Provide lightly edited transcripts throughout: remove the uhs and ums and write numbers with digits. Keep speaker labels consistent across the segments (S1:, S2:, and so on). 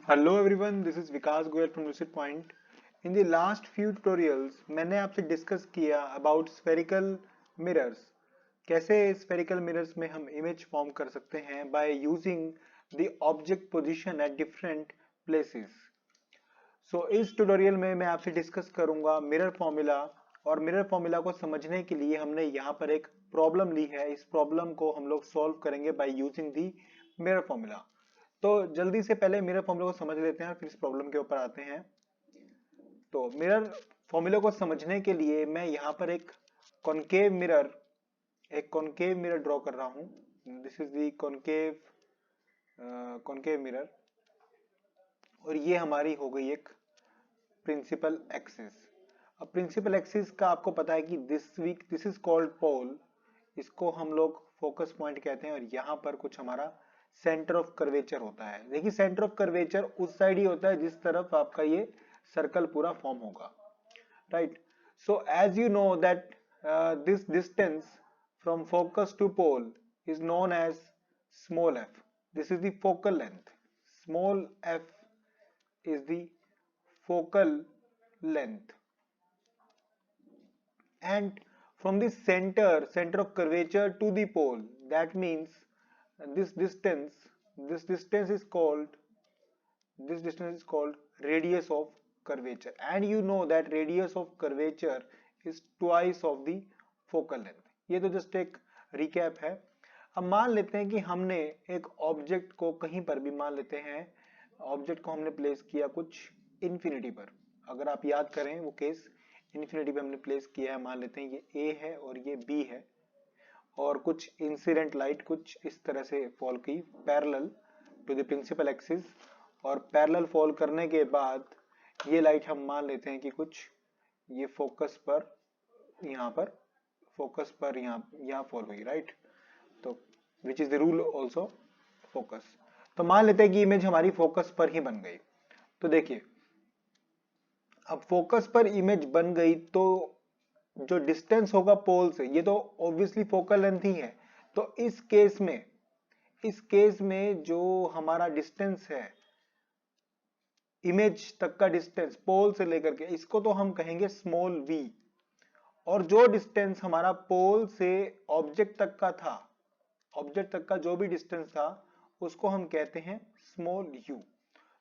S1: Hello everyone, this is Vikas Goyal from Lucid Point. In the last few tutorials, मैंने आपसे discuss किया about spherical mirrors. कैसे spherical mirrors में हम image form कर सकते हैं by using the object position at different places. इस ट्यूटोरियल में मैं आपसे डिस्कस करूंगा मिरर फॉर्मूला और मिरर फॉर्मूला को समझने के लिए हमने यहाँ पर एक प्रॉब्लम ली है। इस प्रॉब्लम को हम लोग सॉल्व करेंगे by using the mirror formula. तो जल्दी से पहले मिरर फॉर्मूला को समझ लेते हैं फिर इस प्रॉब्लम के ऊपर आते हैं। तो मिरर फॉर्मूला को समझने के लिए मैं यहाँ पर एक कॉनकेव मिरर ड्रॉ कर रहा हूँ। This is the concave mirror और ये हमारी हो गई एक प्रिंसिपल एक्सिस। अब प्रिंसिपल एक्सिस का आपको पता है कि दिस इज कॉल्ड पोल, इसको हम लोग फोकस पॉइंट कहते हैं और यहाँ पर कुछ हमारा सेंटर ऑफ कर्वेचर होता है। देखिए सेंटर ऑफ कर्वेचर उस साइड ही होता है जिस तरफ आपका ये सर्कल पूरा फॉर्म होगा, right. So as you know that this distance from focus to pole is known as small F. This is the focal length. Small F is the focal length, and from the center of curvature to the pole, that means this distance is called radius of curvature, and you know that radius of curvature is twice of the focal length. ये तो just एक recap है। अब मान लेते हैं कि हमने एक ऑब्जेक्ट को कहीं पर भी मान लेते हैं, ऑब्जेक्ट को हमने प्लेस किया कुछ इन्फिनिटी पर। अगर आप याद करें वो केस, इन्फिनिटी पे हमने प्लेस किया है। मान लेते हैं ये A है और ये B है और कुछ इंसिडेंट लाइट कुछ इस तरह से फॉल की parallel to the principal axis, और पैरेलल फॉल करने के बाद ये लाइट हम मान लेते हैं कि कुछ ये फोकस पर यहाँ फॉल हुई, राइट। तो which is the rule also focus. तो मान लेते हैं कि इमेज हमारी फोकस पर ही बन गई। तो देखिए अब फोकस पर इमेज बन गई तो जो डिस्टेंस होगा पोल से, ये तो ऑब्वियसली फोकल लेंथ ही है। तो इस केस में जो हमारा डिस्टेंस है, इमेज तक का डिस्टेंस पोल से लेकर के, इसको तो हम कहेंगे स्मॉल v। और जो डिस्टेंस हमारा पोल से ऑब्जेक्ट तक का था, ऑब्जेक्ट तक का जो भी डिस्टेंस था उसको हम कहते हैं small u।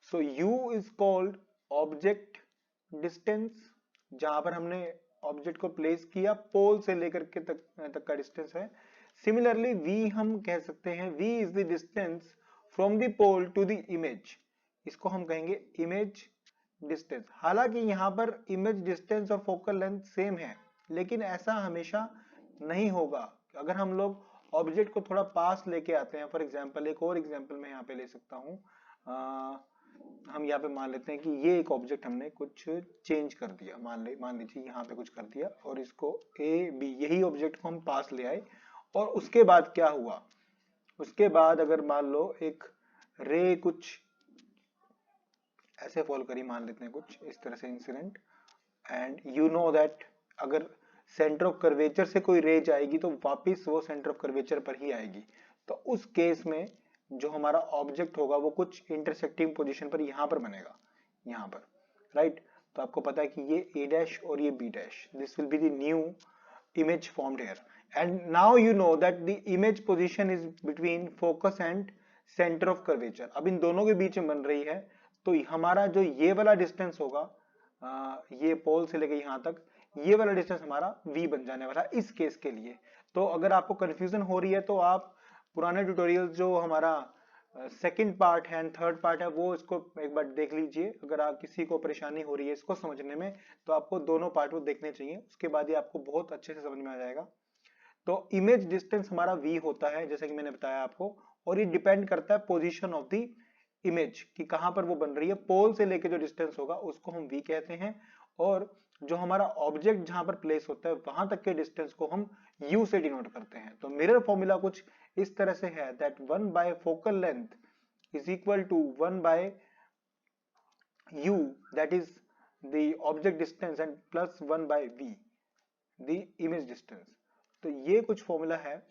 S1: So u is called object distance, जहां पर हमने ऑब्जेक्ट को प्लेस किया, पोल से लेकर के तक का डिस्टेंस है। सिमिलरली v हम कह सकते हैं v is the distance from the pole to the image, इसको हम कहेंगे इमेज डिस्टेंस। हालांकि यहां पर इमेज डिस्टेंस और फोकल लेंथ सेम है, लेकिन ऐसा हमेशा नहीं होगा। अगर हम लोग ऑब्जेक्ट को थोड़ा पास लेके आते हैं, फॉर एग्जांपल एक और एग्जांपल मैं यहाँ पे ले सकता हूँ। हम यहाँ पे मान लेते हैं कि ये एक ऑब्जेक्ट हमने कुछ चेंज कर दिया, मान लीजिए यहाँ पे कुछ कर दिया और इसको ए बी, यही ऑब्जेक्ट को हम पास ले आए। और उसके बाद क्या हुआ, उसके बाद अगर मान लो एक रे कुछ ऐसे फॉल करी, मान लेते हैं कुछ इस तरह से incident, and you know that अगर सेंटर ऑफ कर्वेचर से कोई रे जाएगी तो वापिस वो सेंटर ऑफ कर्वेचर पर ही आएगी। तो उस केस में जो हमारा ऑब्जेक्ट होगा वो कुछ इंटरसेक्टिंग पोजीशन पर यहां पर बनेगा, यहां पर, राइट। तो आपको पता है कि ये ए डैश और ये B dash, this will be the new image formed here, and now you know that the image position is between focus and center of curvature। अब इन दोनों के बीच में बन रही है। तो हमारा जो ये वाला डिस्टेंस होगा, ये पोल से लेके यहां तक, ये वाला डिस्टेंस हमारा v बन जाने वाला इस केस के लिए। तो अगर आपको कंफ्यूजन हो रही है तो आप पुराने ट्यूटोरियल जो हमारा सेकंड पार्ट है एंड थर्ड पार्ट है वो इसको एक बार देख लीजिए। अगर आप किसी को परेशानी हो रही है इसको समझने में तो आपको दोनों पार्ट को देखने चाहिए, उसके बाद ही आपको बहुत अच्छे से समझ में आ जाएगा। तो इमेज डिस्टेंस हमारा v होता है जैसे कि मैंने बताया आपको, और ये डिपेंड करता है पोजीशन ऑफ द इमेज कि कहां पर वो बन रही है। पोल से लेके जो डिस्टेंस होगा उसको हम v कहते हैं, और जो हमारा ऑब्जेक्ट जहां पर प्लेस होता है वहां तक के डिस्टेंस को हम u से डिनोट करते हैं। तो मिरर फॉर्मूला कुछ इस तरह से है that 1 by focal length is equal to 1 by u, that is the object distance, and plus 1 by v, the image distance। तो ये कुछ फॉर्मूला है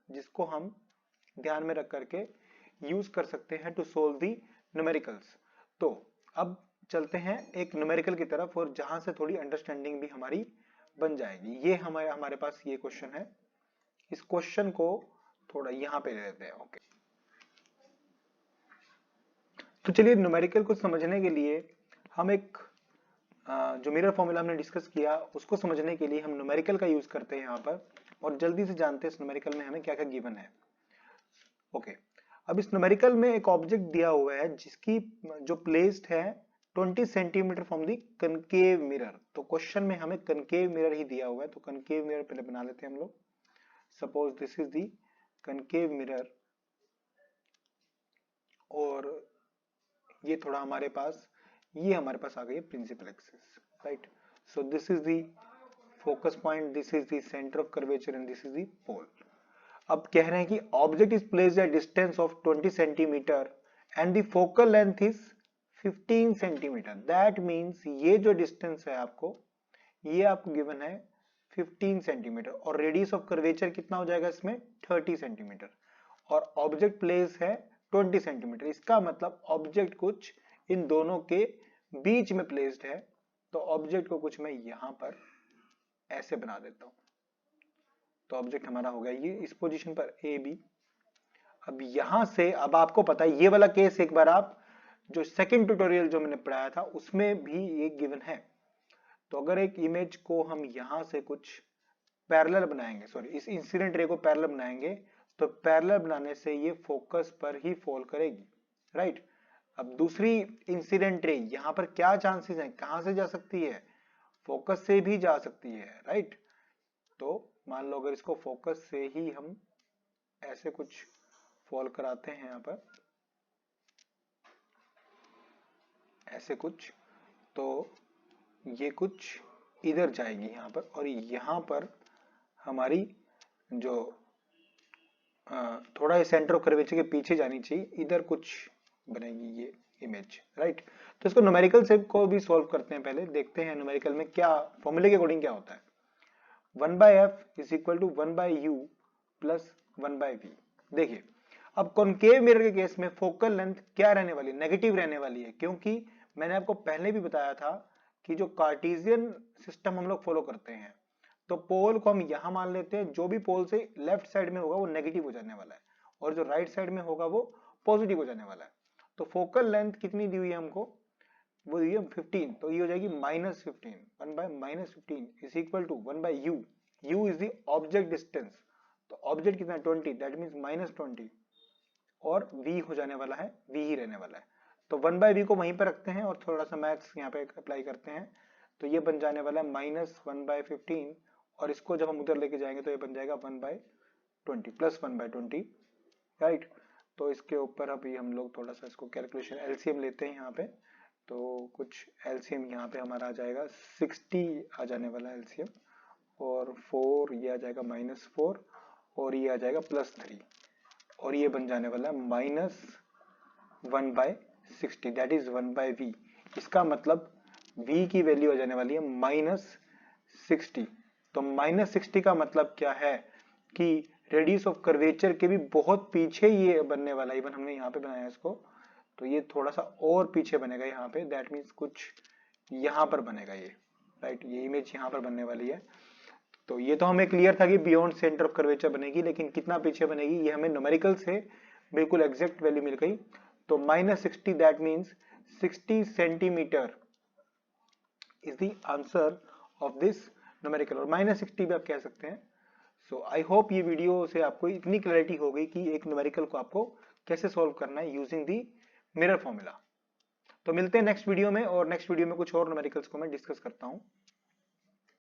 S1: जिसको हम ध्यान में रख करके यूज कर सकते हैं टू सोल्व दी न्यूमेरिकल्स। तो अब चलते हैं एक न्यूमेरिकल की तरफ, और जहां से थोड़ी अंडरस्टैंडिंग भी हमारी बन जाएगी। ये हमारे पास ये क्वेश्चन है, इस क्वेश्चन को थोड़ा यहां पे ले लेते हैं। ओके, तो चलिए न्यूमेरिकल को समझने के लिए हम एक जो मिरर फॉर्मूला हमने डिस्कस किया उसको समझने के लिए हम न्यूमेरिकल का यूज करते हैं यहाँ पर, और जल्दी से जानते हैं इस न्यूमेरिकल में हमें क्या क्या गिवन है। ओके, अब इस न्यूमेरिकल में एक ऑब्जेक्ट दिया हुआ है जिसकी जो प्लेस्ड है 20 centimetre from the concave mirror. तो क्वेश्चन में हमें कनकेव मिरर ही दिया हुआ है, तो कनकेव मिरर पहले बना लेते हैं हम लोग। Suppose this is the concave mirror, और ये थोड़ा हमारे पास, ये हमारे पास आ गई है principal axis, right. So this is the focus point, this is the centre of curvature and this is the pole. अब कह रहे हैं कि object is placed at distance of 20 centimetre and the focal length is 15 centimetre. That means ये जो distance है आपको, ये आपको गिवन है 15 सेंटीमीटर, और रेडियस ऑफ कर्वेचर कितना हो जाएगा इसमें 30 सेंटीमीटर, और ऑब्जेक्ट प्लेस है 20 सेंटीमीटर। इसका मतलब ऑब्जेक्ट कुछ इन दोनों के बीच में प्लेस्ड है। तो ऑब्जेक्ट को कुछ मैं यहां पर ऐसे बना देता हूं, तो ऑब्जेक्ट हमारा हो गया ये इस पोजीशन पर ए बी। अब यहां से, अब आपको पता है ये वाला केस एक बार आप जो सेकंड ट्यूटोरियल जो मैंने पढ़ाया था उसमें भी ये गिवन है। तो अगर एक इमेज को हम यहां से कुछ पैरेलल बनाएंगे, सॉरी इस इंसिडेंट रे को पैरेलल बनाएंगे, तो पैरेलल बनाने से ये फोकस पर ही फॉल करेगी, राइट। अब दूसरी इंसिडेंट रे यहां पर क्या चांसेस हैं, कहां से जा सकती है, फोकस से भी जा सकती है, राइट। तो मान लो अगर इसको फोकस से ही हम ऐसे कुछ फॉल कराते हैं यहां पर ऐसे कुछ, तो ये कुछ इधर जाएगी यहां पर, और यहां पर हमारी जो थोड़ा सेंटर ऑफ कर्वेचर के पीछे जानी चाहिए, इधर कुछ बनेगी ये इमेज, राइट। तो इसको न्यूमेरिकल से को भी सॉल्व करते हैं, पहले देखते हैं न्यूमेरिकल में क्या फॉर्मूले के अकॉर्डिंग क्या होता है। 1/f is equal to 1/u plus 1/v। देखिए अब कॉनकेव मिरर के केस में फोकल लेंथ क्या रहने वाली है, नेगेटिव रहने वाली है, क्योंकि मैंने आपको पहले भी बताया था कि जो कार्टेशियन सिस्टम हम लोग फॉलो करते हैं, तो पोल को हम यहां मान लेते हैं, जो भी पोल से लेफ्ट साइड में होगा वो नेगेटिव हो जाने वाला है, और जो राइट साइड में होगा वो पॉजिटिव हो जाने वाला है। तो फोकल लेंथ कितनी दी हुई है हमको, वो दी है 15, तो ये हो जाएगी -15, 1/-15 is equal to 1/u। u is the object distance, तो ऑब्जेक्ट कितना 20, दैट मींस -20, और v हो जाने वाला है, v ही रहने वाला है। तो 1/v को वहीं पर रखते हैं और थोड़ा सा मैथ्स यहाँ पे अप्लाई करते हैं, तो ये बन जाने वाला है -1/15, और इसको जब हम उधर लेके जाएंगे तो ये बन जाएगा 1/20 प्लस 1/20, राइट। तो इसके ऊपर अभी हम लोग थोड़ा सा इसको कैलकुलेशन एलसीएम लेते हैं यहाँ पे, तो कुछ एलसीएम यहाँ पे हमारा आ जाएगा 60 आ जाने वाला है एलसीएम, और 4 ये आ जाएगा -4, और ये आ जाएगा +3, और ये बन जाने वाला है -1/60, दैट इज 1/v। इसका मतलब v की वैल्यू आ जाने वाली है -60। तो -60 का मतलब क्या है कि रेडियस ऑफ कर्वेचर के भी बहुत पीछे ये बनने वाला है। इवन हमने यहाँ पे बनाया इसको, तो ये थोड़ा सा और पीछे बनेगा यहाँ पे, दैट मीन्स कुछ यहाँ पर बनेगा ये, राइट। ये इमेज यहाँ पर बनने वाली है। तो ये तो हमें क्लियर था कि बियॉन्ड सेंटर ऑफ कर्वेचर बनेगी, लेकिन कितना पीछे बनेगी ये हमें न्यूमेरिकल से बिल्कुल एग्जैक्ट वैल्यू मिल गई। तो -60 that means 60 centimetre is the answer of this numerical, और -60 भी आप कह सकते हैं। सो आई होप ये वीडियो से आपको इतनी क्लैरिटी हो गई कि एक न्यूमेरिकल को आपको कैसे सॉल्व करना है यूजिंग दी मिरर फॉर्मूला। तो मिलते हैं नेक्स्ट वीडियो में, और नेक्स्ट वीडियो में कुछ और न्यूमेरिकल्स को मैं डिस्कस करता हूं।